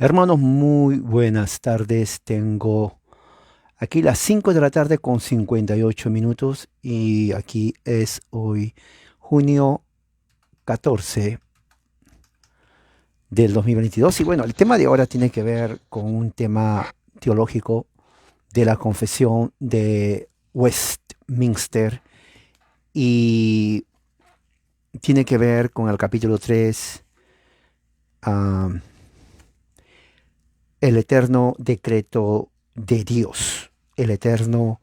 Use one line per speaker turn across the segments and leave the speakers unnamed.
Hermanos, muy buenas tardes. Tengo aquí las 5 de la tarde con 58 minutos y aquí es hoy junio 14 del 2022. Y bueno, el tema de ahora tiene que ver con un tema teológico de la confesión de Westminster y tiene que ver con el capítulo 3, ah, el eterno decreto de Dios. El eterno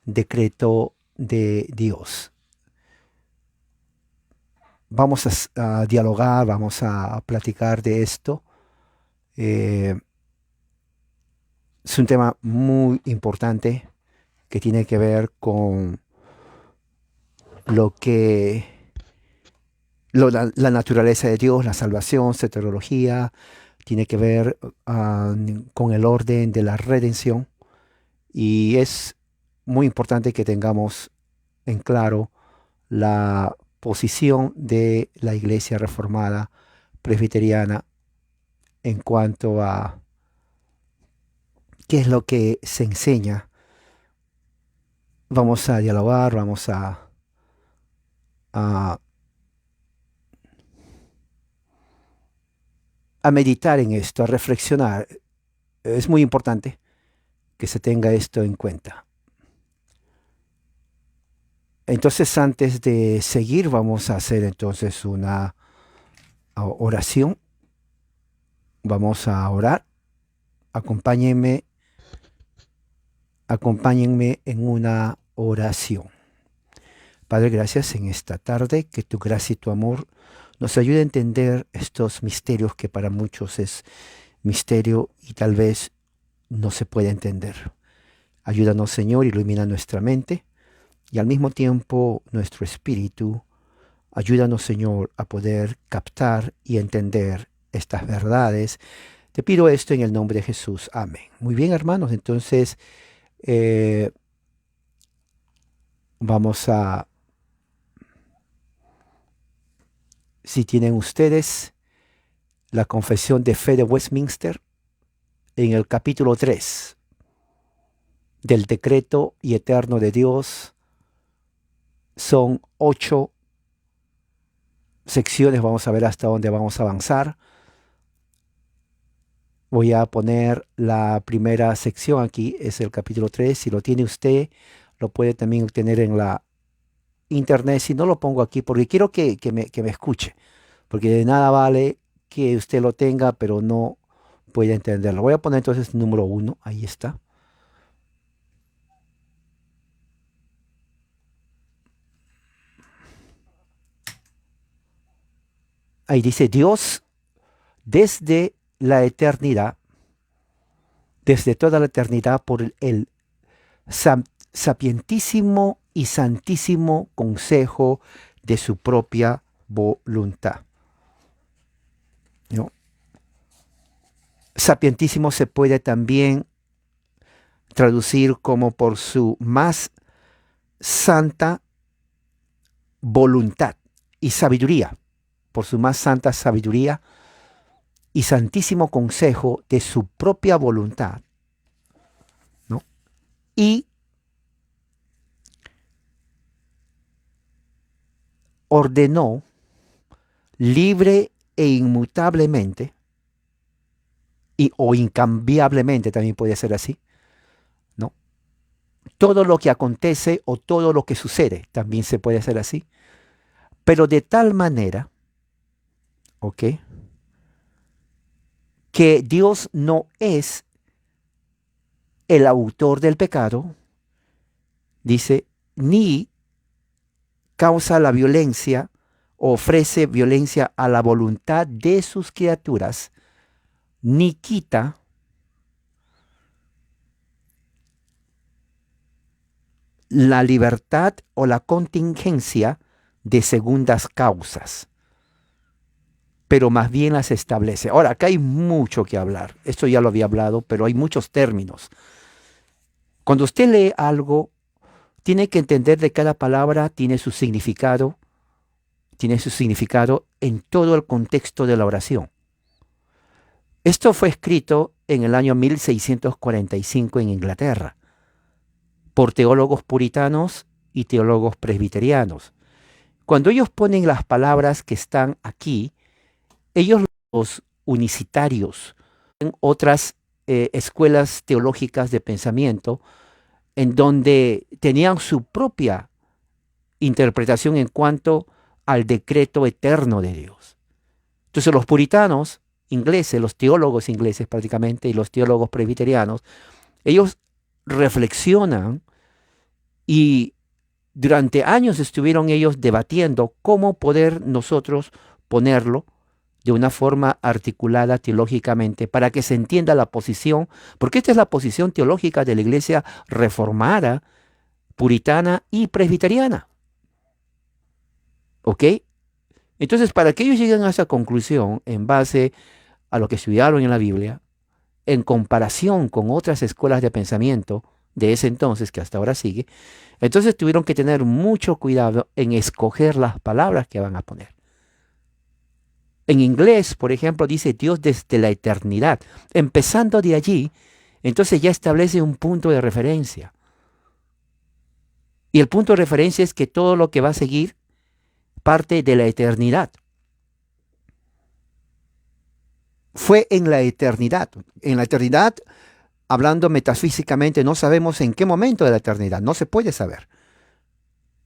decreto de Dios. Vamos a dialogar, vamos a platicar de esto. Eh, es un tema muy importante que tiene que ver con lo que la naturaleza de Dios, la salvación, soteriología, tiene que ver con el orden de la redención y es muy importante que tengamos en claro la posición de la Iglesia Reformada Presbiteriana en cuanto a qué es lo que se enseña. Vamos a dialogar, vamos a, a meditar en esto, a reflexionar. Es muy importante que se tenga esto en cuenta. Entonces, antes de seguir, vamos a hacer entonces una oración. Vamos a orar. Acompáñenme, acompáñenme en una oración. Padre, gracias en esta tarde, que tu gracia y tu amor nos ayude a entender estos misterios que para muchos es misterio y tal vez no se puede entender. Ayúdanos, Señor, ilumina nuestra mente y al mismo tiempo nuestro espíritu. Ayúdanos, Señor, a poder captar y entender estas verdades. Te pido esto en el nombre de Jesús. Amén. Muy bien, hermanos, entonces eh, vamos a, si tienen ustedes la confesión de fe de Westminster, en el capítulo 3 del decreto y eterno de Dios, son 8 secciones, vamos a ver hasta dónde vamos a avanzar. Voy a poner la primera sección aquí, es el capítulo 3. Si lo tiene usted, lo puede también obtener en la internet. Si no, lo pongo aquí porque quiero que me escuche, porque de nada vale que usted lo tenga, pero no puede entenderlo. Voy a poner entonces número 1, ahí está. Ahí dice: Dios desde la eternidad, desde toda la eternidad, por el sapientísimo y santísimo consejo de su propia voluntad. ¿No? Sapientísimo se puede también traducir como por su más santa voluntad y sabiduría, por su más santa sabiduría y santísimo consejo de su propia voluntad, ¿no? Y ordenó libre e inmutablemente, o incambiablemente también puede ser así, ¿no? Todo lo que acontece o todo lo que sucede también se puede hacer así, pero de tal manera, ¿ok? Que Dios no es el autor del pecado, dice, ni causa la violencia o ofrece violencia a la voluntad de sus criaturas, ni quita la libertad o la contingencia de segundas causas, pero más bien las establece. Ahora, acá hay mucho que hablar. Esto ya lo había hablado, pero hay muchos términos. Cuando usted lee algo, tiene que entender de cada palabra, tiene su significado en todo el contexto de la oración. Esto fue escrito en el año 1645 en Inglaterra por teólogos puritanos y teólogos presbiterianos. Cuando ellos ponen las palabras que están aquí, ellos, los unicitarios, en otras escuelas teológicas de pensamiento, en donde tenían su propia interpretación en cuanto al decreto eterno de Dios. Entonces los puritanos ingleses, los teólogos ingleses prácticamente, y los teólogos presbiterianos, ellos reflexionan y durante años estuvieron ellos debatiendo cómo poder nosotros ponerlo de una forma articulada teológicamente para que se entienda la posición, porque esta es la posición teológica de la iglesia reformada, puritana y presbiteriana. ¿Ok? Entonces, para que ellos lleguen a esa conclusión en base a lo que estudiaron en la Biblia, en comparación con otras escuelas de pensamiento de ese entonces, que hasta ahora sigue, entonces tuvieron que tener mucho cuidado en escoger las palabras que van a poner. En inglés, por ejemplo, dice Dios desde la eternidad. Empezando de allí, entonces ya establece un punto de referencia. Y el punto de referencia es que todo lo que va a seguir parte de la eternidad. Fue en la eternidad. En la eternidad, hablando metafísicamente, no sabemos en qué momento de la eternidad. No se puede saber.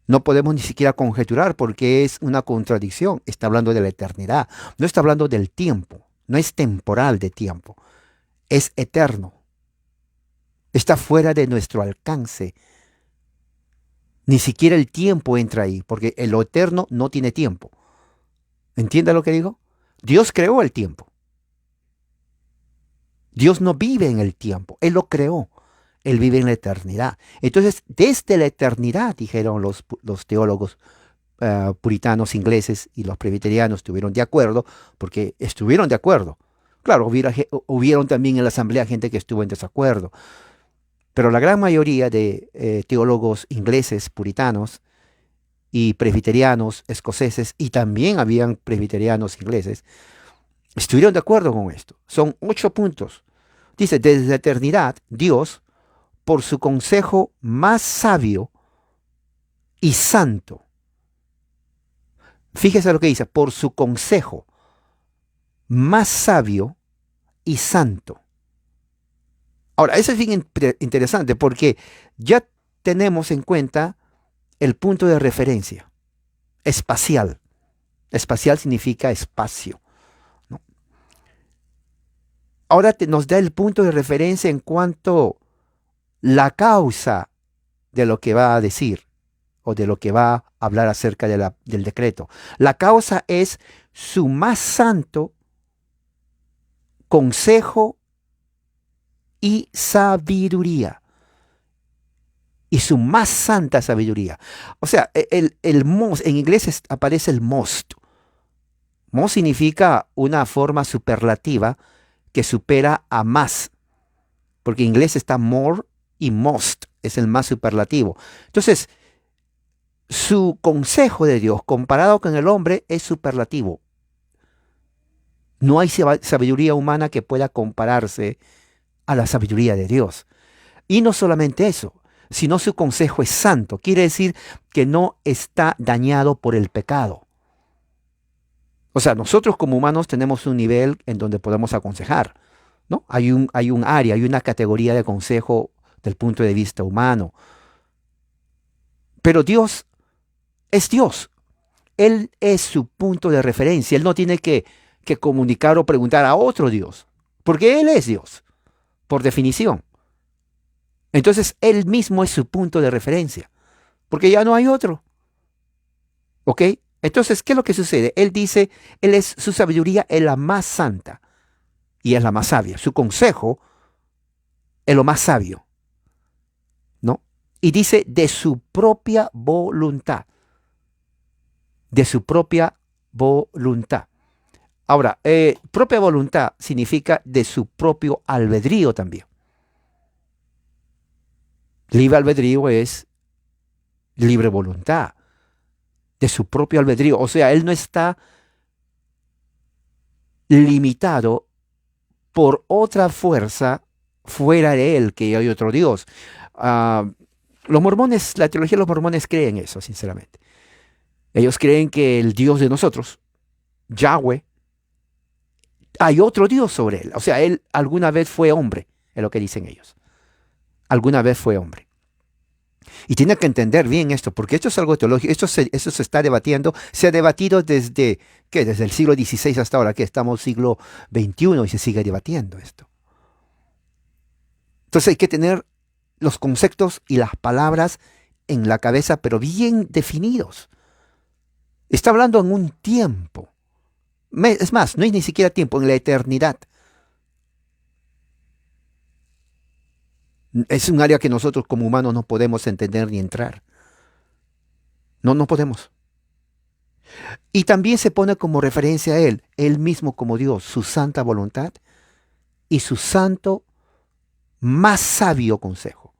No podemos ni siquiera conjeturar porque es una contradicción. Está hablando de la eternidad. No está hablando del tiempo. No es temporal de tiempo. Es eterno. Está fuera de nuestro alcance. Ni siquiera el tiempo entra ahí, porque lo eterno no tiene tiempo. ¿Entiende lo que digo? Dios creó el tiempo. Dios no vive en el tiempo. Él lo creó. Él vive en la eternidad. Entonces, desde la eternidad, dijeron los teólogos puritanos ingleses, y los presbiterianos estuvieron de acuerdo, porque estuvieron de acuerdo. Claro, hubieron también en la asamblea gente que estuvo en desacuerdo. Pero la gran mayoría de teólogos ingleses, puritanos y presbiterianos escoceses, y también habían presbiterianos ingleses, estuvieron de acuerdo con esto. Son 8 puntos. Dice, desde la eternidad, Dios, por su consejo más sabio y santo. Fíjese lo que dice, por su consejo más sabio y santo. Ahora, eso es bien interesante porque ya tenemos en cuenta el punto de referencia espacial. Espacial significa espacio, ¿no? Ahora nos da el punto de referencia en cuanto la causa de lo que va a decir o de lo que va a hablar acerca del decreto. La causa es su más santo consejo y sabiduría. Y su más santa sabiduría. O sea, el most, en inglés aparece el most. Most significa una forma superlativa que supera a más. Porque en inglés está more y most, es el más superlativo. Entonces, su consejo de Dios comparado con el hombre es superlativo. No hay sabiduría humana que pueda compararse a la sabiduría de Dios. Y no solamente eso, sino su consejo es santo. Quiere decir que no está dañado por el pecado. O sea, nosotros como humanos tenemos un nivel en donde podemos aconsejar, ¿no? Hay un área, hay una categoría de consejo del punto de vista humano. Pero Dios es Dios. Él es su punto de referencia. Él no tiene que comunicar o preguntar a otro Dios, porque Él es Dios, por definición. Entonces, Él mismo es su punto de referencia, porque ya no hay otro. ¿Ok? Entonces, ¿qué es lo que sucede? Él dice, su sabiduría es la más santa y es la más sabia. Su consejo es lo más sabio, ¿no? Y dice, de su propia voluntad. De su propia voluntad. Ahora, propia voluntad significa de su propio albedrío también. Libre albedrío es libre voluntad, de su propio albedrío. O sea, él no está limitado por otra fuerza fuera de él, que hay otro Dios. Ah, los mormones, la teología de los mormones creen eso, sinceramente. Ellos creen que el Dios de nosotros, Yahweh, hay otro Dios sobre él. O sea, él alguna vez fue hombre, es lo que dicen ellos. Alguna vez fue hombre. Y tiene que entender bien esto, porque esto es algo teológico, esto se está debatiendo, se ha debatido desde, ¿qué? Desde el siglo XVI hasta ahora, que estamos siglo XXI y se sigue debatiendo esto. Entonces hay que tener los conceptos y las palabras en la cabeza, pero bien definidos. Está hablando en un tiempo. Es más, no es ni siquiera tiempo, en la eternidad. Es un área que nosotros como humanos no podemos entender ni entrar. No, no podemos. Y también se pone como referencia a él mismo como Dios, su santa voluntad y su santo, más sabio consejo.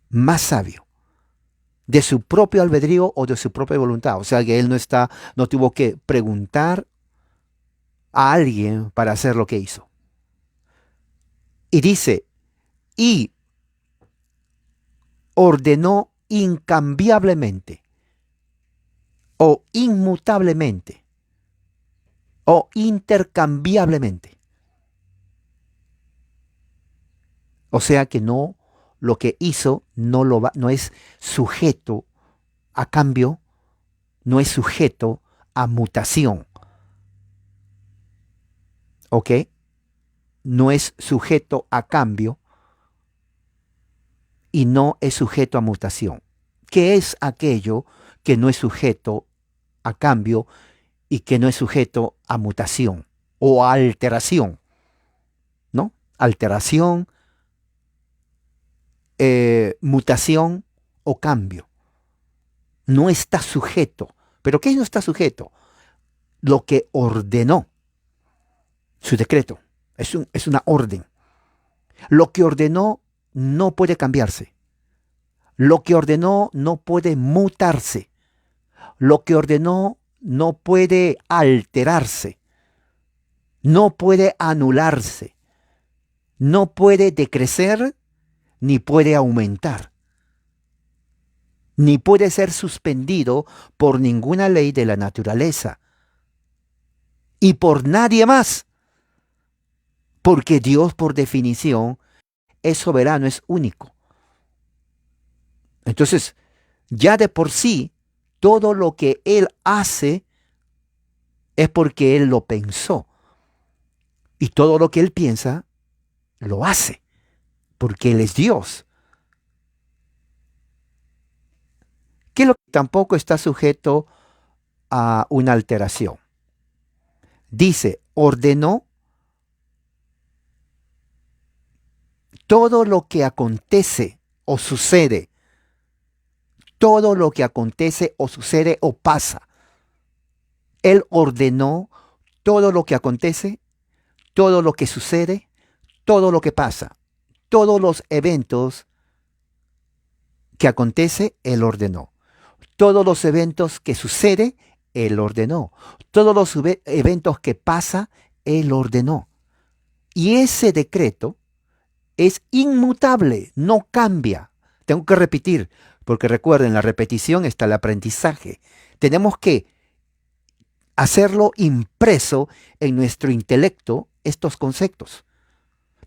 Más sabio. De su propio albedrío o de su propia voluntad. O sea que él no tuvo que preguntar a alguien para hacer lo que hizo. Y dice, y ordenó incambiablemente o inmutablemente o intercambiablemente. O sea que no, lo que hizo no es sujeto a cambio, no es sujeto a mutación. ¿Ok? No es sujeto a cambio y no es sujeto a mutación. ¿Qué es aquello que no es sujeto a cambio y que no es sujeto a mutación o a alteración? ¿No? Alteración, mutación o cambio. No está sujeto. ¿Pero qué no está sujeto? Lo que ordenó, su decreto. Es una orden. Lo que ordenó no puede cambiarse. Lo que ordenó no puede mutarse. Lo que ordenó no puede alterarse. No puede anularse. No puede decrecer ni puede aumentar. Ni puede ser suspendido por ninguna ley de la naturaleza. Y por nadie más. Porque Dios, por definición, es soberano, es único. Entonces, ya de por sí, todo lo que Él hace es porque Él lo pensó. Y todo lo que Él piensa, lo hace, porque Él es Dios. Que lo que tampoco está sujeto a una alteración. Dice, ordenó todo lo que acontece o sucede. Todo lo que acontece o sucede o pasa. Él ordenó todo lo que acontece, todo lo que sucede, todo lo que pasa. Todos los eventos que acontece, Él ordenó. Todos los eventos que sucede, Él ordenó. Todos los eventos que pasa, Él ordenó. Y ese decreto es inmutable, no cambia. Tengo que repetir, porque recuerden, la repetición está el aprendizaje. Tenemos que hacerlo impreso en nuestro intelecto estos conceptos.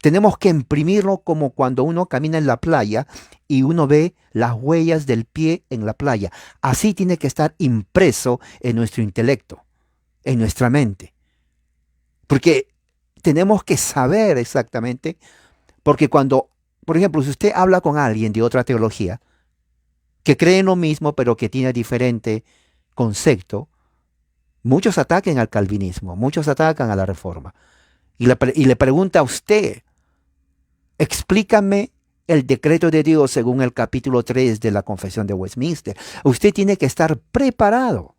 Tenemos que imprimirlo como cuando uno camina en la playa y uno ve las huellas del pie en la playa. Así tiene que estar impreso en nuestro intelecto, en nuestra mente. Porque tenemos que saber exactamente, porque cuando, por ejemplo, si usted habla con alguien de otra teología, que cree en lo mismo pero que tiene diferente concepto, muchos atacan al calvinismo, muchos atacan a la reforma. Y le pregunta a usted, explícame el decreto de Dios según el capítulo 3 de la Confesión de Westminster. Usted tiene que estar preparado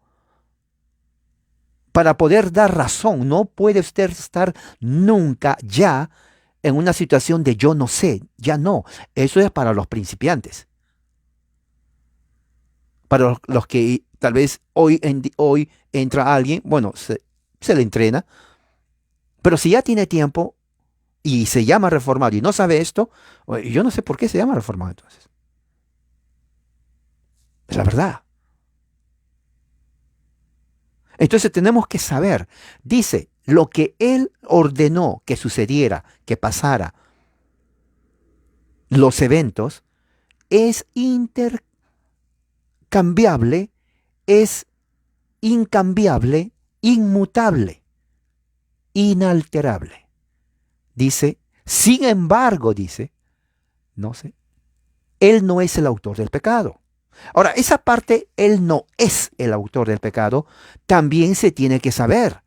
para poder dar razón. No puede usted estar nunca ya en una situación de yo no sé, ya no. Eso es para los principiantes. Para los que tal vez hoy entra alguien, bueno, se le entrena, Pero si ya tiene tiempo y se llama reformado y no sabe esto, yo no sé por qué se llama reformado entonces. Es la verdad. Entonces tenemos que saber, dice, lo que Él ordenó que sucediera, que pasara, los eventos, es intercambiable, es incambiable, inmutable, inalterable. Dice, sin embargo, dice, no sé, Él no es el autor del pecado. Ahora, esa parte, Él no es el autor del pecado, también se tiene que saber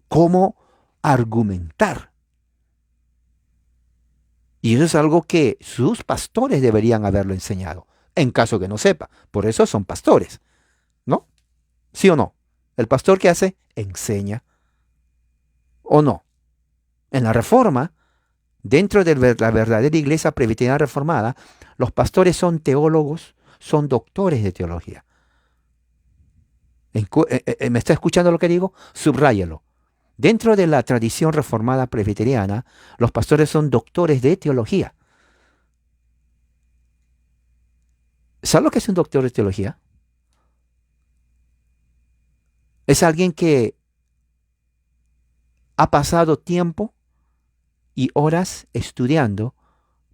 cómo argumentar. Y eso es algo que sus pastores deberían haberlo enseñado, en caso que no sepa. Por eso son pastores, ¿no? ¿Sí o no? El pastor, ¿qué hace? Enseña. ¿O no? En la Reforma, dentro de la verdadera iglesia presbiteriana reformada, los pastores son teólogos, son doctores de teología. ¿Me está escuchando lo que digo? Subráyalo. Dentro de la tradición reformada presbiteriana, los pastores son doctores de teología. ¿Sabes lo que es un doctor de teología? Es alguien que ha pasado tiempo y horas estudiando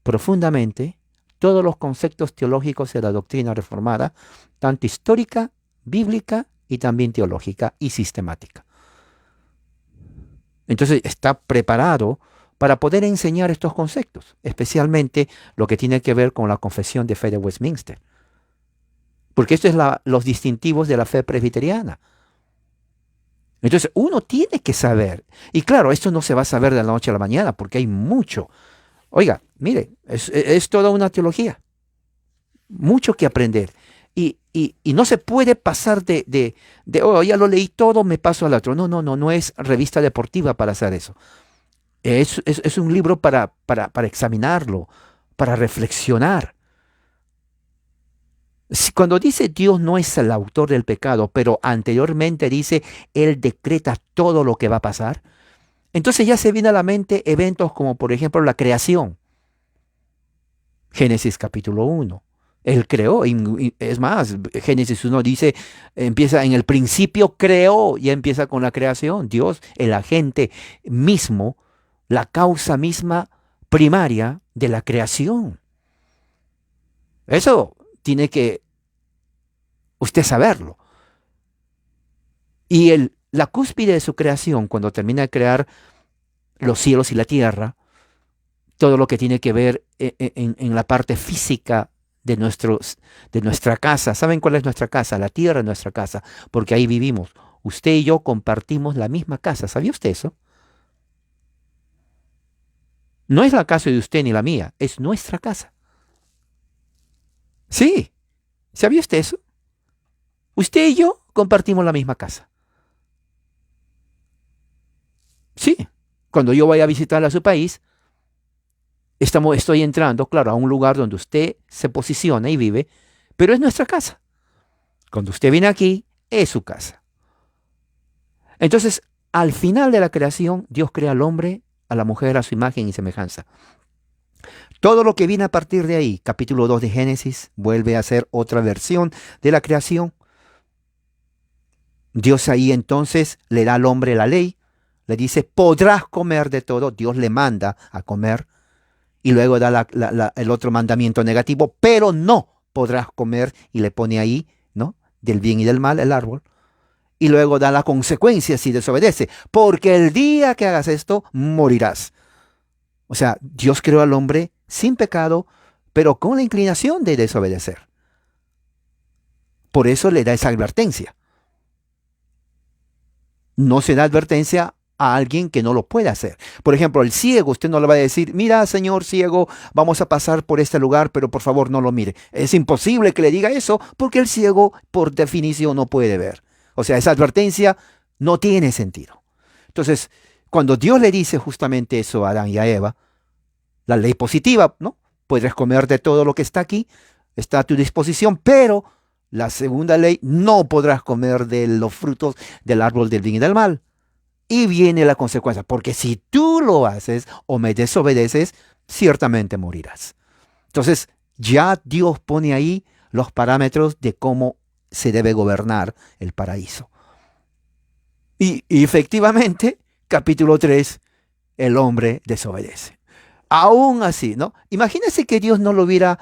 profundamente todos los conceptos teológicos de la doctrina reformada, tanto histórica, bíblica y también teológica y sistemática. Entonces está preparado para poder enseñar estos conceptos, especialmente lo que tiene que ver con la confesión de fe de Westminster. Porque esto es los distintivos de la fe presbiteriana. Entonces uno tiene que saber, y claro, esto no se va a saber de la noche a la mañana, porque hay mucho. Oiga, mire, es toda una teología, mucho que aprender. Y no se puede pasar oh, ya lo leí todo, me paso al otro. No es revista deportiva para hacer eso. Es un libro para examinarlo, para reflexionar. Cuando dice Dios no es el autor del pecado, pero anteriormente dice Él decreta todo lo que va a pasar, entonces ya se viene a la mente eventos como por ejemplo la creación. Génesis capítulo 1. Él creó, y es más, Génesis 1 dice, empieza en el principio creó, y empieza con la creación. Dios, el agente mismo, la causa misma primaria de la creación. Eso tiene que usted saberlo. Y la cúspide de su creación, cuando termina de crear los cielos y la tierra, todo lo que tiene que ver en la parte física de nuestra casa. ¿Saben cuál es nuestra casa? La tierra es nuestra casa, porque ahí vivimos. Usted y yo compartimos la misma casa. ¿Sabía usted eso? No es la casa de usted ni la mía, es nuestra casa. Sí, ¿sabía usted eso? Usted y yo compartimos la misma casa. Sí, cuando yo vaya a visitar a su país, estoy entrando, claro, a un lugar donde usted se posiciona y vive, pero es nuestra casa. Cuando usted viene aquí, es su casa. Entonces, al final de la creación, Dios crea al hombre, a la mujer a su imagen y semejanza. Todo lo que viene a partir de ahí, capítulo 2 de Génesis, vuelve a ser otra versión de la creación. Dios ahí entonces le da al hombre la ley, le dice, podrás comer de todo, Dios le manda a comer, y luego da el otro mandamiento negativo, pero no podrás comer, y le pone ahí, ¿no? Del bien y del mal, el árbol. Y luego da la consecuencia si desobedece, porque el día que hagas esto, morirás. O sea, Dios creó al hombre sin pecado, pero con la inclinación de desobedecer. Por eso le da esa advertencia. No se da advertencia a alguien que no lo puede hacer. Por ejemplo, el ciego, usted no le va a decir, mira, señor ciego, vamos a pasar por este lugar, pero por favor no lo mire. Es imposible que le diga eso porque el ciego, por definición, no puede ver. O sea, esa advertencia no tiene sentido. Entonces, cuando Dios le dice justamente eso a Adán y a Eva, la ley positiva, ¿no? Puedes comer de todo lo que está aquí, está a tu disposición, pero la segunda ley, no podrás comer de los frutos del árbol del bien y del mal. Y viene la consecuencia, porque si tú lo haces o me desobedeces, ciertamente morirás. Entonces, ya Dios pone ahí los parámetros de cómo se debe gobernar el paraíso. Y efectivamente, capítulo 3, el hombre desobedece. Aún así, ¿no? Imagínense que Dios no lo hubiera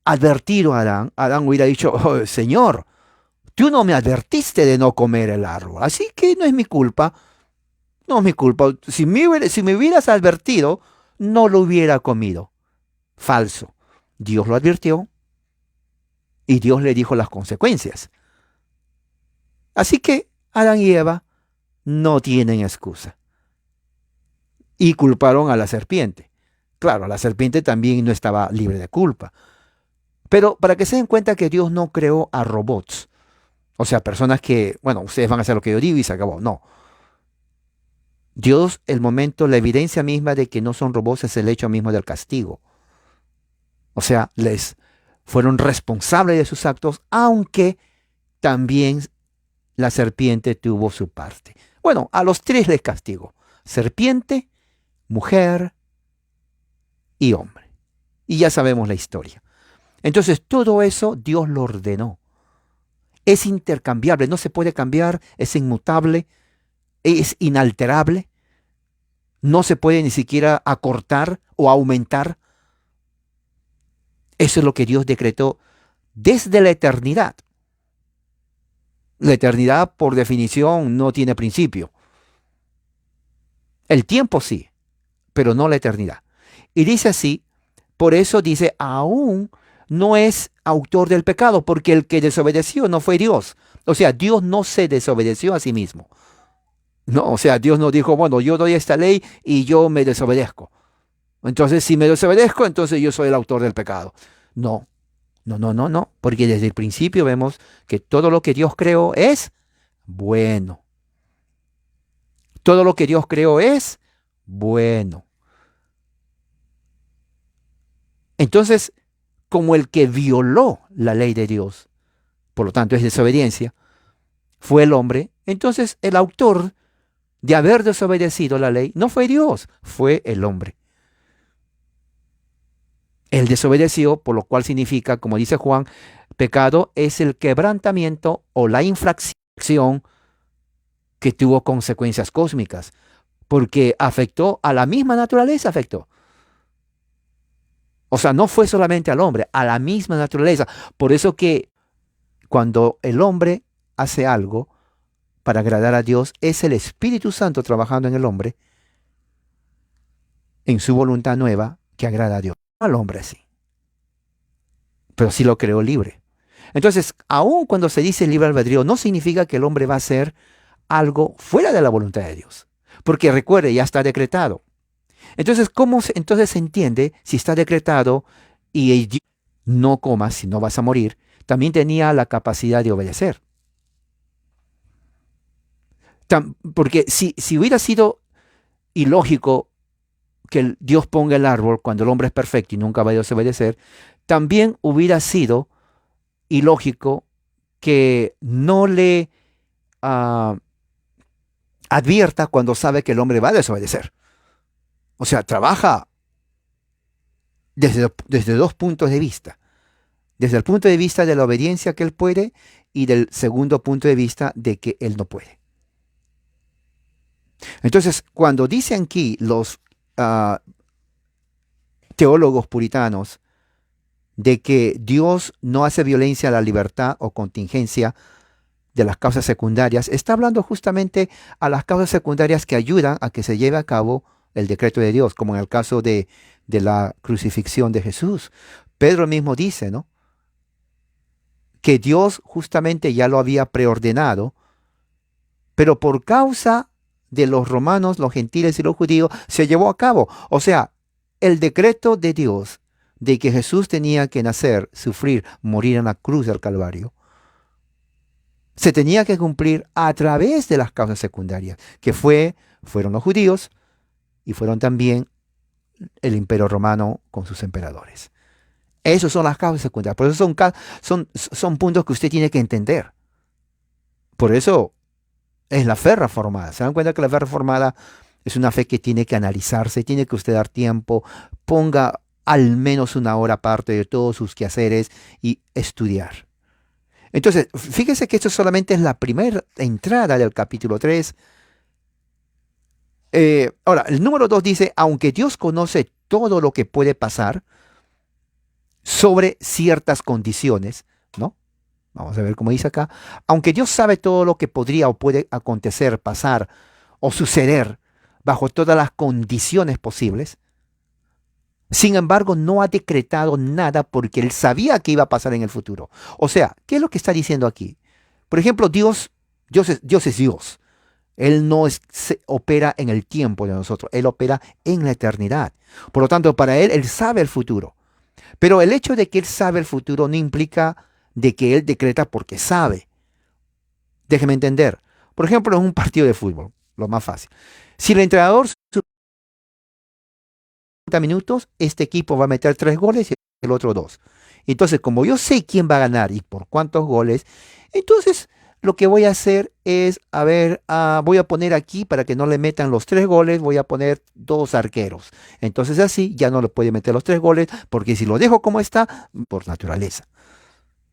advertido a Adán. Adán hubiera dicho, "Oh, Señor, tú no me advertiste de no comer el árbol, así que no es mi culpa. No es mi culpa. Si me hubieras advertido, no lo hubiera comido." Falso. Dios lo advirtió y Dios le dijo las consecuencias. Así que Adán y Eva no tienen excusa. Y culparon a la serpiente. Claro, la serpiente también no estaba libre de culpa. Pero para que se den cuenta que Dios no creó a robots. O sea, personas que, bueno, ustedes van a hacer lo que yo digo y se acabó. No. Dios, el momento, la evidencia misma de que no son robots es el hecho mismo del castigo. O sea, les fueron responsables de sus actos, aunque también la serpiente tuvo su parte. Bueno, a los tres les castigó. Serpiente, mujer y hombre. Y ya sabemos la historia. Entonces, todo eso Dios lo ordenó. Es intercambiable, no se puede cambiar, es inmutable, es inalterable. No se puede ni siquiera acortar o aumentar. Eso es lo que Dios decretó desde la eternidad. La eternidad, por definición, no tiene principio. El tiempo sí, pero no la eternidad. Y dice así, por eso dice, aún no es autor del pecado, porque el que desobedeció no fue Dios. O sea, Dios no se desobedeció a sí mismo. No, o sea, Dios no dijo, bueno, yo doy esta ley y yo me desobedezco. Entonces, si me desobedezco, entonces yo soy el autor del pecado. No, no, porque desde el principio vemos que todo lo que Dios creó es bueno. Todo lo que Dios creó es bueno. Entonces, como el que violó la ley de Dios, por lo tanto es desobediencia, fue el hombre, entonces el autor de haber desobedecido la ley no fue Dios, fue el hombre. Él desobedeció, por lo cual significa, como dice Juan, pecado es el quebrantamiento o la infracción que tuvo consecuencias cósmicas, porque afectó a la misma naturaleza, afectó. O sea, no fue solamente al hombre, a la misma naturaleza. Por eso que cuando el hombre hace algo para agradar a Dios, es el Espíritu Santo trabajando en el hombre, en su voluntad nueva, que agrada a Dios. No al hombre sí, pero sí lo creó libre. Entonces, aun cuando se dice libre albedrío, no significa que el hombre va a hacer algo fuera de la voluntad de Dios. Porque recuerde, ya está decretado. Entonces, entonces se entiende si está decretado y no comas, si no vas a morir? También tenía la capacidad de obedecer. Porque si hubiera sido ilógico que Dios ponga el árbol cuando el hombre es perfecto y nunca va a desobedecer, también hubiera sido ilógico que no le advierta cuando sabe que el hombre va a desobedecer. O sea, trabaja desde dos puntos de vista. Desde el punto de vista de la obediencia que él puede y del segundo punto de vista de que él no puede. Entonces, cuando dicen aquí los teólogos puritanos de que Dios no hace violencia a la libertad o contingencia de las causas secundarias, está hablando justamente a las causas secundarias que ayudan a que se lleve a cabo el decreto de Dios, como en el caso de la crucifixión de Jesús. Pedro mismo dice, ¿no?, que Dios justamente ya lo había preordenado, pero por causa de los romanos, los gentiles y los judíos, se llevó a cabo. O sea, el decreto de Dios de que Jesús tenía que nacer, sufrir, morir en la cruz del Calvario, se tenía que cumplir a través de las causas secundarias, que fueron los judíos y fueron también el imperio romano con sus emperadores. Esas son las causas secundarias. Por eso son puntos que usted tiene que entender. Por eso Es la fe reformada. ¿Se dan cuenta que la fe reformada es una fe que tiene que analizarse, tiene que usted dar tiempo, ponga al menos una hora aparte de todos sus quehaceres y estudiar? Entonces, fíjese que esto solamente es la primera entrada del capítulo 3. Ahora, el número 2 dice, aunque Dios conoce todo lo que puede pasar sobre ciertas condiciones, ¿no? Vamos a ver cómo dice acá. Aunque Dios sabe todo lo que podría o puede acontecer, pasar o suceder bajo todas las condiciones posibles, sin embargo, no ha decretado nada porque Él sabía que iba a pasar en el futuro. O sea, ¿qué es lo que está diciendo aquí? Por ejemplo, Dios es Dios. Él no opera en el tiempo de nosotros, Él opera en la eternidad. Por lo tanto, para Él sabe el futuro. Pero el hecho de que Él sabe el futuro no implica de que Él decreta porque sabe. Déjeme entender. Por ejemplo, en un partido de fútbol, lo más fácil. Si el entrenador 30 minutos, este equipo va a meter 3 goles y el otro 2. Entonces, como yo sé quién va a ganar y por cuántos goles, entonces lo que voy a hacer es, a ver, voy a poner aquí para que no le metan los 3 goles, voy a poner 2 arqueros. Entonces así ya no le puede meter los 3 goles, porque si lo dejo como está, por naturaleza.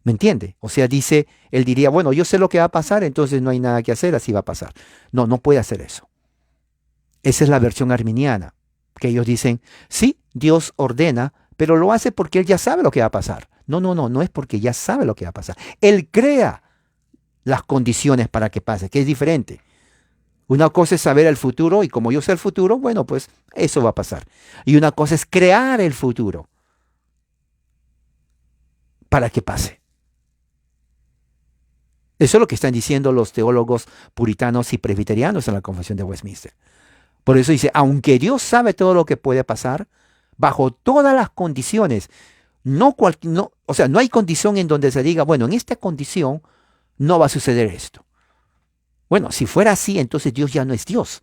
¿Me entiende? O sea, él diría, bueno, yo sé lo que va a pasar, entonces no hay nada que hacer, así va a pasar. No, no puede hacer eso. Esa es la versión arminiana, que ellos dicen, sí, Dios ordena, pero lo hace porque Él ya sabe lo que va a pasar. No, no, no, no es porque ya sabe lo que va a pasar. Él crea las condiciones para que pase, que es diferente. Una cosa es saber el futuro y como yo sé el futuro, bueno, pues eso va a pasar. Y una cosa es crear el futuro para que pase. Eso es lo que están diciendo los teólogos puritanos y presbiterianos en la Confesión de Westminster. Por eso dice, aunque Dios sabe todo lo que puede pasar, bajo todas las condiciones, o sea, no hay condición en donde se diga, bueno, en esta condición no va a suceder esto. Bueno, si fuera así, entonces Dios ya no es Dios.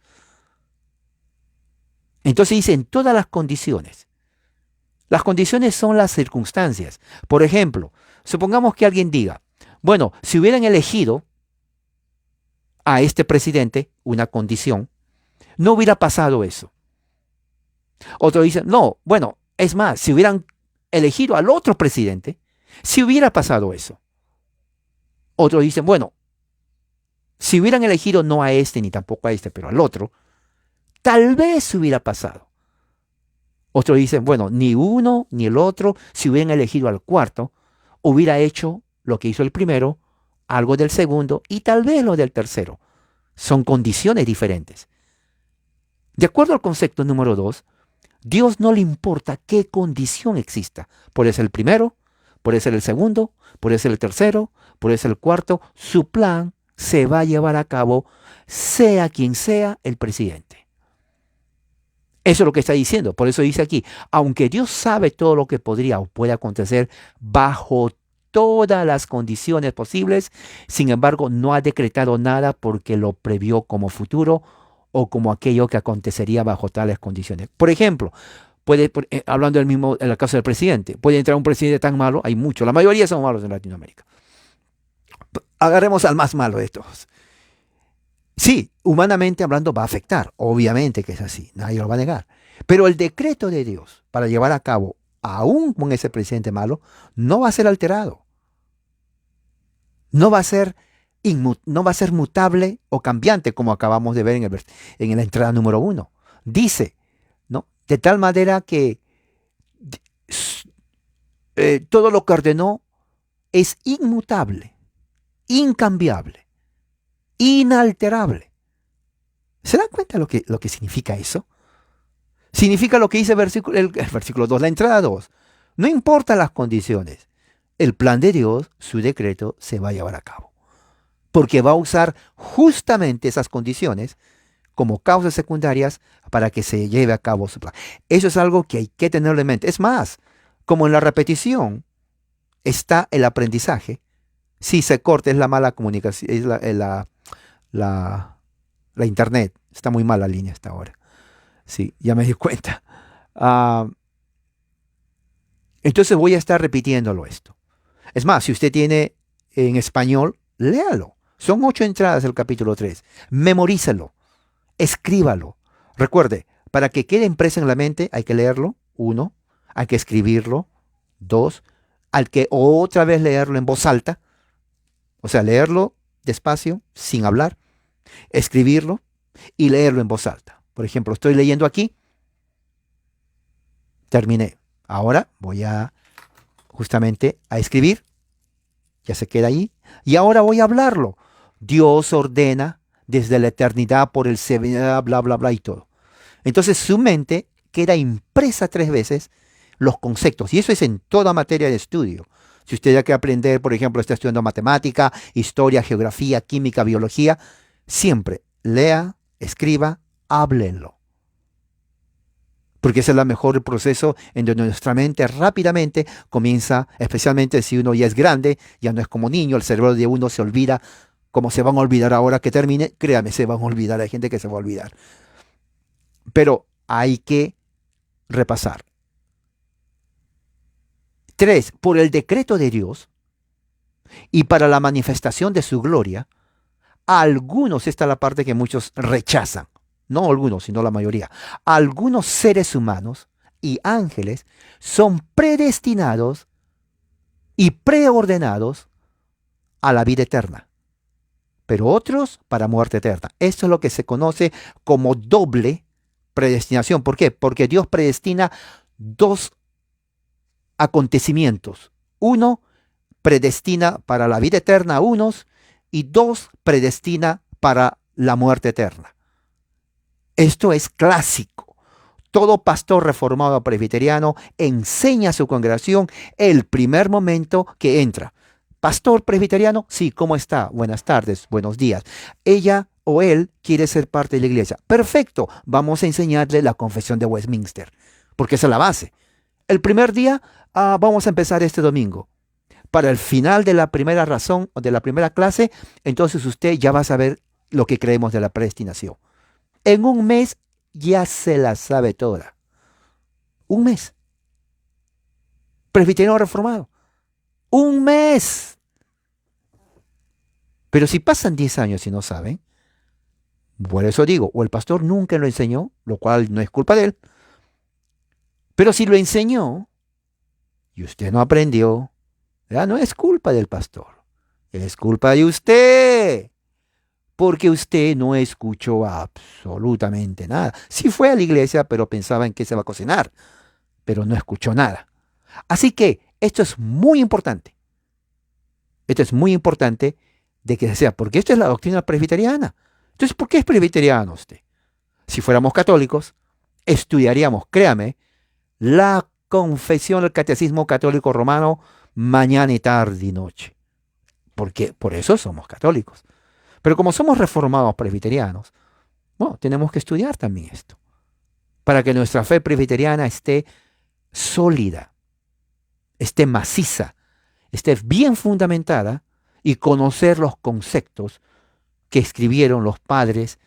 Entonces dice, en todas las condiciones. Las condiciones son las circunstancias. Por ejemplo, supongamos que alguien diga, bueno, si hubieran elegido a este presidente una condición, no hubiera pasado eso. Otro dice, no, bueno, es más, si hubieran elegido al otro presidente, si hubiera pasado eso. Otro dice, bueno, si hubieran elegido no a este ni tampoco a este, pero al otro, tal vez hubiera pasado. Otros dicen, bueno, ni uno ni el otro, si hubieran elegido al cuarto, hubiera hecho lo que hizo el primero, algo del segundo y tal vez lo del tercero. Son condiciones diferentes. De acuerdo al concepto número 2, Dios no le importa qué condición exista. Puede ser el primero, puede ser el segundo, puede ser el tercero, puede ser el cuarto. Su plan se va a llevar a cabo sea quien sea el presidente. Eso es lo que está diciendo. Por eso dice aquí, aunque Dios sabe todo lo que podría o puede acontecer bajo todas las condiciones posibles, sin embargo no ha decretado nada porque lo previó como futuro o como aquello que acontecería bajo tales condiciones. Por ejemplo, hablando del mismo, en el caso del presidente, puede entrar un presidente tan malo, hay muchos, la mayoría son malos en Latinoamérica. Agarremos al más malo de todos. Sí, humanamente hablando va a afectar, obviamente que es así, nadie lo va a negar. Pero el decreto de Dios para llevar a cabo, aún con ese presidente malo, no va a ser alterado. No va a ser, no va a ser mutable o cambiante, como acabamos de ver en la entrada número 1. Dice, ¿no? De tal manera que todo lo que ordenó es inmutable, incambiable, inalterable. ¿Se dan cuenta lo que significa eso? Significa lo que dice el versículo 2, la entrada 2. No importan las condiciones. El plan de Dios, su decreto, se va a llevar a cabo. Porque va a usar justamente esas condiciones como causas secundarias para que se lleve a cabo su plan. Eso es algo que hay que tenerlo en mente. Es más, como en la repetición está el aprendizaje. Si se corta es la mala comunicación, es la internet. Está muy mala la línea hasta ahora. Sí, ya me di cuenta. Entonces voy a estar repitiéndolo esto. Es más, si usted tiene en español, léalo. Son 8 entradas el capítulo 3. Memorízalo, escríbalo. Recuerde, para que quede impreso en la mente hay que leerlo, 1, hay que escribirlo, 2, hay que otra vez leerlo en voz alta, o sea, leerlo despacio, sin hablar, escribirlo y leerlo en voz alta. Por ejemplo, estoy leyendo aquí, terminé. Ahora voy a justamente a escribir, ya se queda ahí, y ahora voy a hablarlo. Dios ordena desde la eternidad por el bla, bla, bla y todo. Entonces su mente queda impresa 3 veces los conceptos, y eso es en toda materia de estudio. Si usted ya quiere aprender, por ejemplo, está estudiando matemática, historia, geografía, química, biología, siempre lea, escriba, háblenlo. Porque ese es el mejor proceso en donde nuestra mente rápidamente comienza, especialmente si uno ya es grande, ya no es como niño, el cerebro de uno se olvida, como se van a olvidar ahora que termine, créame, se van a olvidar, hay gente que se va a olvidar. Pero hay que repasar. 3, por el decreto de Dios y para la manifestación de su gloria, algunos, esta es la parte que muchos rechazan, no algunos, sino la mayoría, algunos seres humanos y ángeles son predestinados y preordenados a la vida eterna, pero otros para muerte eterna. Esto es lo que se conoce como doble predestinación. ¿Por qué? Porque Dios predestina 2 acontecimientos. 1, predestina para la vida eterna a unos y 2, predestina para la muerte eterna. Esto es clásico. Todo pastor reformado presbiteriano enseña a su congregación el primer momento que entra. Pastor presbiteriano, sí, ¿cómo está? Buenas tardes, buenos días. Ella o él quiere ser parte de la iglesia. Perfecto, vamos a enseñarle la confesión de Westminster, porque esa es la base. El primer día, vamos a empezar este domingo. Para el final de la primera razón o de la primera clase, entonces usted ya va a saber lo que creemos de la predestinación. En un mes ya se la sabe toda. Un mes. Presbiteriano reformado. Un mes. Pero si pasan 10 años y no saben, por eso digo, o el pastor nunca lo enseñó, lo cual no es culpa de él, pero si lo enseñó y usted no aprendió, ya no es culpa del pastor, es culpa de usted, porque usted no escuchó absolutamente nada. Sí fue a la iglesia, pero pensaba en que se va a cocinar, pero no escuchó nada. Así que esto es muy importante. Esto es muy importante de que sea, porque esta es la doctrina presbiteriana. Entonces, ¿por qué es presbiteriano usted? Si fuéramos católicos, estudiaríamos, créame, la confesión del Catecismo Católico Romano mañana y tarde y noche. Porque por eso somos católicos. Pero como somos reformados presbiterianos, bueno, tenemos que estudiar también esto. Para que nuestra fe presbiteriana esté sólida, esté maciza, esté bien fundamentada y conocer los conceptos que escribieron los padres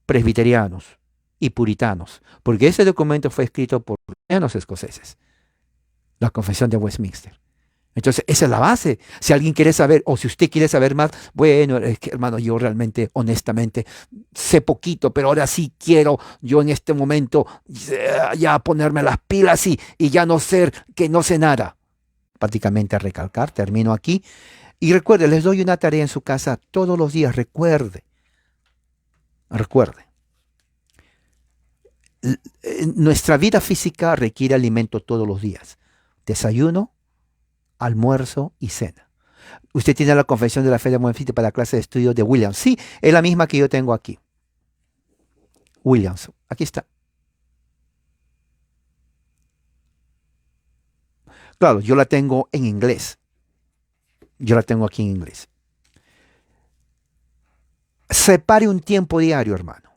presbiterianos y puritanos, porque ese documento fue escrito por puritanos escoceses, la Confesión de Westminster. Entonces, esa es la base. Si alguien quiere saber, o si usted quiere saber más, bueno, es que hermano, yo realmente, honestamente, sé poquito, pero ahora sí quiero yo en este momento ya ponerme las pilas y ya no ser que no sé nada. Prácticamente a recalcar, termino aquí. Y recuerde, les doy una tarea en su casa todos los días, recuerde. Nuestra vida física requiere alimento todos los días. Desayuno, almuerzo y cena. Usted tiene la Confesión de la Fe de Buenfite para la clase de estudio de Williams. Sí, es la misma que yo tengo aquí. Williams, aquí está. Claro, yo la tengo en inglés. Yo la tengo aquí en inglés. Separe un tiempo diario, hermano.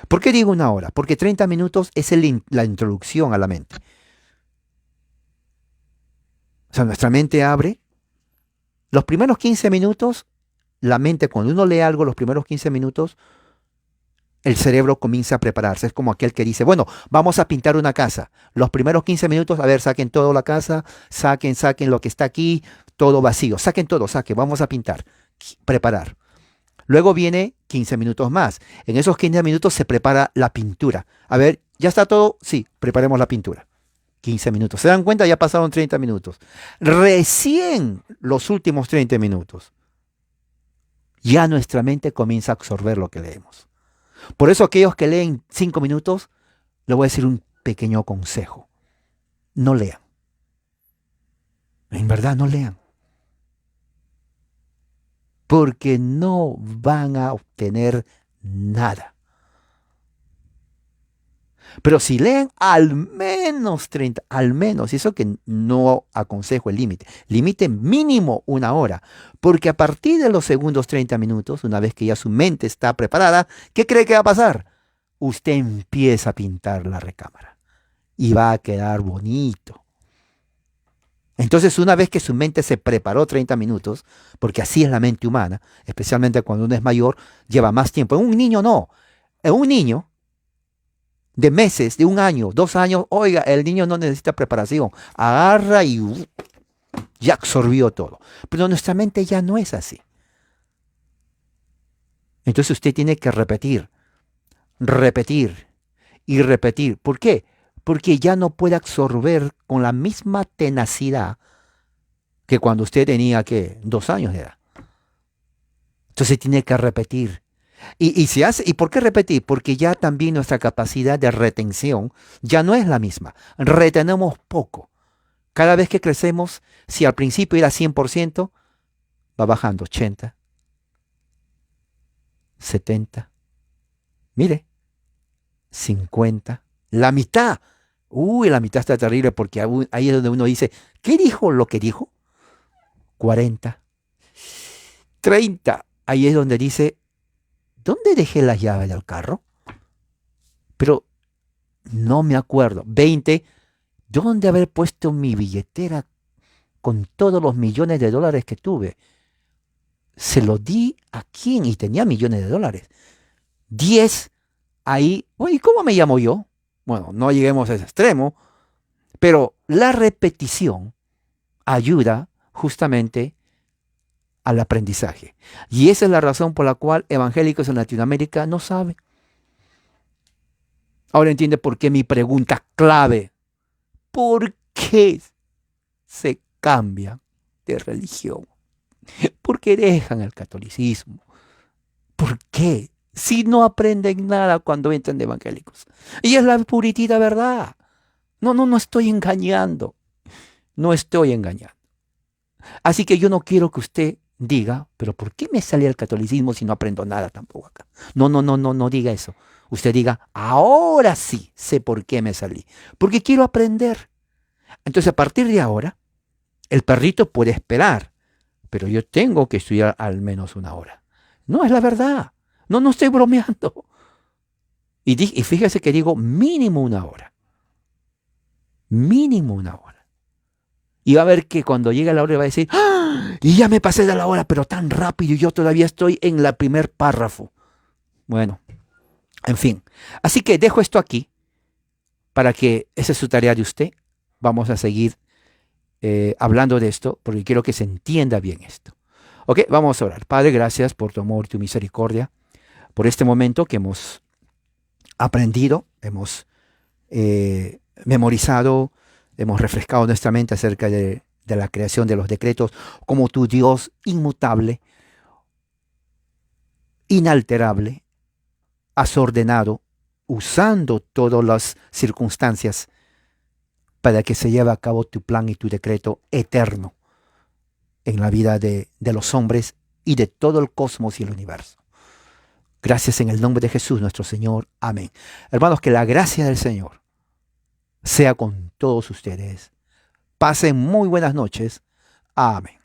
¿Por qué digo una hora? Porque 30 minutos es la introducción a la mente. O sea, nuestra mente abre. Los primeros 15 minutos, la mente, cuando uno lee algo, los primeros 15 minutos, el cerebro comienza a prepararse. Es como aquel que dice, bueno, vamos a pintar una casa. Los primeros 15 minutos, a ver, saquen toda la casa, saquen lo que está aquí, todo vacío. Saquen todo, vamos a pintar. preparar. Luego viene 15 minutos más. En esos 15 minutos se prepara la pintura. A ver, ¿ya está todo? Sí, preparemos la pintura. 15 minutos. ¿Se dan cuenta? Ya pasaron 30 minutos. Recién los últimos 30 minutos. Ya nuestra mente comienza a absorber lo que leemos. Por eso aquellos que leen 5 minutos, les voy a decir un pequeño consejo. No lean. En verdad, no lean. Porque no van a obtener nada. Pero si leen al menos 30, al menos, y eso que no aconsejo el límite, límite mínimo 1 hora, porque a partir de los segundos 30 minutos, una vez que ya su mente está preparada, ¿qué cree que va a pasar? Usted empieza a pintar la recámara y va a quedar bonito. Entonces, una vez que su mente se preparó 30 minutos, porque así es la mente humana, especialmente cuando uno es mayor, lleva más tiempo. En un niño no. En un niño de meses, de 1 año, 2 años, oiga, el niño no necesita preparación. Agarra y ya absorbió todo. Pero nuestra mente ya no es así. Entonces usted tiene que repetir y repetir. ¿Por qué? Porque ya no puede absorber con la misma tenacidad que cuando usted tenía, ¿qué? 2 años de edad. Entonces tiene que repetir. ¿Y por qué repetir? Porque ya también nuestra capacidad de retención ya no es la misma. Retenemos poco. Cada vez que crecemos, si al principio era 100%, va bajando 80, 70, mire, 50, la mitad. Uy, la mitad está terrible porque ahí es donde uno dice, ¿qué dijo lo que dijo? 40, 30. Ahí es donde dice, ¿dónde dejé las llaves del carro? Pero no me acuerdo. 20, ¿dónde haber puesto mi billetera con todos los millones de dólares que tuve? ¿Se lo di a quién? Y tenía millones de dólares. 10, ahí, oye, ¿cómo me llamo yo? Bueno, no lleguemos a ese extremo, pero la repetición ayuda justamente al aprendizaje. Y esa es la razón por la cual evangélicos en Latinoamérica no saben. Ahora entiende por qué mi pregunta clave. ¿Por qué se cambia de religión? ¿Por qué dejan el catolicismo? ¿Por qué? Si no aprenden nada cuando entran de evangélicos. Y es la puritita verdad. No estoy engañando. No estoy engañando. Así que yo no quiero que usted diga, pero ¿por qué me salí al catolicismo si no aprendo nada tampoco acá? No diga eso. Usted diga, ahora sí sé por qué me salí. Porque quiero aprender. Entonces a partir de ahora, el perrito puede esperar, pero yo tengo que estudiar al menos 1 hora. No, es la verdad. No estoy bromeando. Y fíjese que digo mínimo 1 hora. Mínimo 1 hora. Y va a ver que cuando llegue la hora va a decir, ¡ah! Y ya me pasé de la hora, pero tan rápido y yo todavía estoy en el primer párrafo. Bueno, en fin. Así que dejo esto aquí para que esa es su tarea de usted. Vamos a seguir hablando de esto porque quiero que se entienda bien esto. Ok, vamos a orar. Padre, gracias por tu amor y tu misericordia, por este momento que hemos aprendido, hemos memorizado, hemos refrescado nuestra mente acerca de la creación de los decretos, como tu Dios inmutable, inalterable, has ordenado, usando todas las circunstancias para que se lleve a cabo tu plan y tu decreto eterno en la vida de los hombres y de todo el cosmos y el universo. Gracias en el nombre de Jesús nuestro Señor. Amén. Hermanos, que la gracia del Señor sea con todos ustedes. Pasen muy buenas noches. Amén.